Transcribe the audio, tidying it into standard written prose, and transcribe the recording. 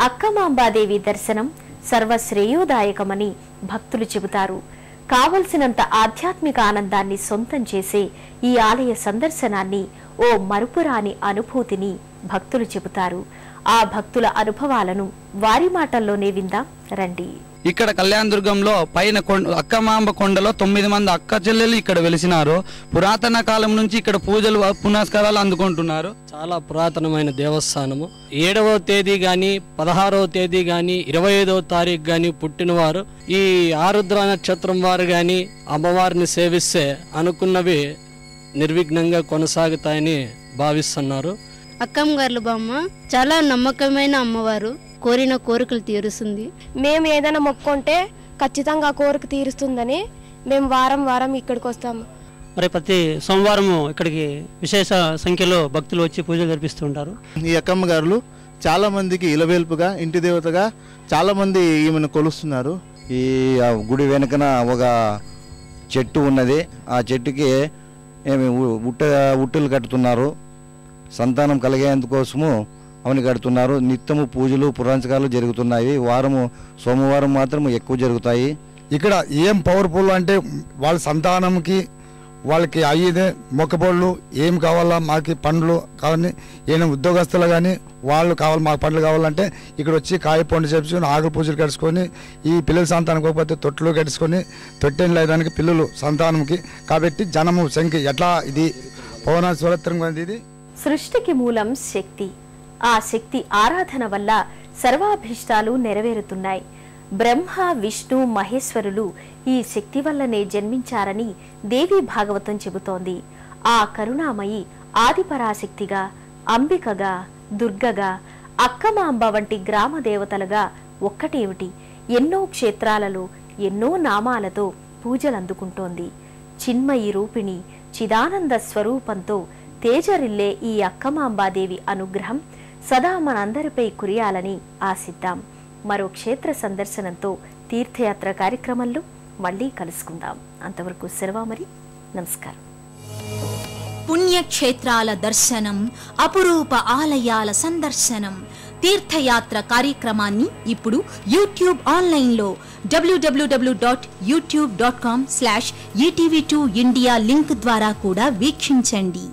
అక్కమాంబాదేవి దర్శనం సర్వశ్రేయోదాయకమని భక్తులు చెబుతారు. కావలసినంత ఆధ్యాత్మిక ఆనందాన్ని సొంతం చేసే ఈ ఆలయ సందర్శనాన్ని ఓ మరుపురాని అనుభూతిని భక్తులు చెబుతారు. ఆ భక్తుల అనుభవాలను వారి మాటల్లోనే విందాం రండి. ఇక్కడ కళ్యాణదుర్గంలో పైన అక్కమాంబ కొండలో 9 మంది అక్క చెల్లెలు ఇక్కడ వెలిసినారు. పురాతన కాలం నుంచి ఇక్కడ పూజలు పునస్కారాలు అందుకుంటున్నారు. చాలా పురాతనమైన దేవస్థానము. 7వ తేదీ గాని 16వ తేదీ గాని 25వ తారీఖు గాని పుట్టినవారు ఈ ఆరుద్ర నక్షత్రం వారు గాని అమ్మవారిని సేవిస్తే అనుకున్నవి నిర్విఘ్నంగా కొనసాగుతాయని భావిస్తున్నారు. అక్కమ్మగార్ల బామ్మ చాలా నమ్మకమైన అమ్మవారు. కోరిన కోరికలు తీరుస్తుంది. మేము ఏదైనా మొక్కుంటే ఖచ్చితంగా కోరిక తీరుస్తుందని మేము వారం వారం ఇక్కడికి వస్తాము. మరి ప్రతి సోమవారం ఇక్కడికి విశేష సంఖ్యలో భక్తులు వచ్చి పూజలు జరిపిస్తుంటారు. ఈ అక్కమ్మ గారులు చాలా మందికి ఇలవేల్పుగా ఇంటి దేవతగా చాలా మంది ఈమెను కొలుస్తున్నారు. ఈ గుడి వెనుకన ఒక చెట్టు ఉన్నది. ఆ చెట్టుకి ఉట్టలు కట్టుతున్నారు. సంతానం కలిగేందుకోసము అవని కడుతున్నారు. నిత్యము పూజలు పురాణాలు జరుగుతున్నాయి. సోమవారం మాత్రం ఎక్కువ జరుగుతాయి. ఇక్కడ ఏం పవర్ఫుల్ అంటే వాళ్ళ సంతానంకి వాళ్ళకి అయ్యేదే మొక్కపళ్ళు ఏం కావాలా, మాకు పండ్లు కావాలని ఏమైనా ఉద్యోగస్తులు కానీ వాళ్ళు కావాలి, మాకు పండ్లు కావాలంటే ఇక్కడ వచ్చి కాయ పండు చేపించుకొని ఆకులు పూజలు కట్టుకొని ఈ పిల్లల సంతానం కాకపోతే తొట్టులు కట్టుకొని తొట్టెని లేదానికి పిల్లలు సంతానంకి కాబట్టి జనము సంఖ్య ఎట్లా ఇది పవన స్వరత్రంగా ఇది. సృష్టికి మూలం శక్తి. ఆ శక్తి ఆరాధన వల్ల సర్వాభీష్టాలు నెరవేరుతున్నాయి. బ్రహ్మ విష్ణు మహేశ్వరులు ఈ శక్తి వల్లనే జన్మించారని దేవి భాగవతం చెబుతోంది. ఆ కరుణామయి ఆదిపరాశక్తిగా, అంబికగా, దుర్గగా, అక్కమాంబ వంటి గ్రామ దేవతలుగా ఒక్కటేమిటి ఎన్నో క్షేత్రాలలో ఎన్నో నామాలతో పూజలందుకుంటోంది. చిన్మయి రూపిణి చిదానంద స్వరూపంతో తేజరిల్లే ఈ అక్కమాంబాదేవి అనుగ్రహం సదా మనందరిపై కురియాలని ఆశిద్దాం. మరో క్షేత్ర సందర్శనంతో తీర్థయాత్ర కార్యక్రమంలో మళ్లీ కలుసుకుందాం. అంతవరకు సెలవు మరి. నమస్కారం. పుణ్యక్షేత్రాల దర్శనం, అపురూప ఆలయాల సందర్శనం, తీర్థయాత్ర కార్యక్రమాన్ని ఇప్పుడు యూట్యూబ్ ఆన్లైన్లో www.youtube.com/etv2india లింక్ ద్వారా కూడా వీక్షించండి.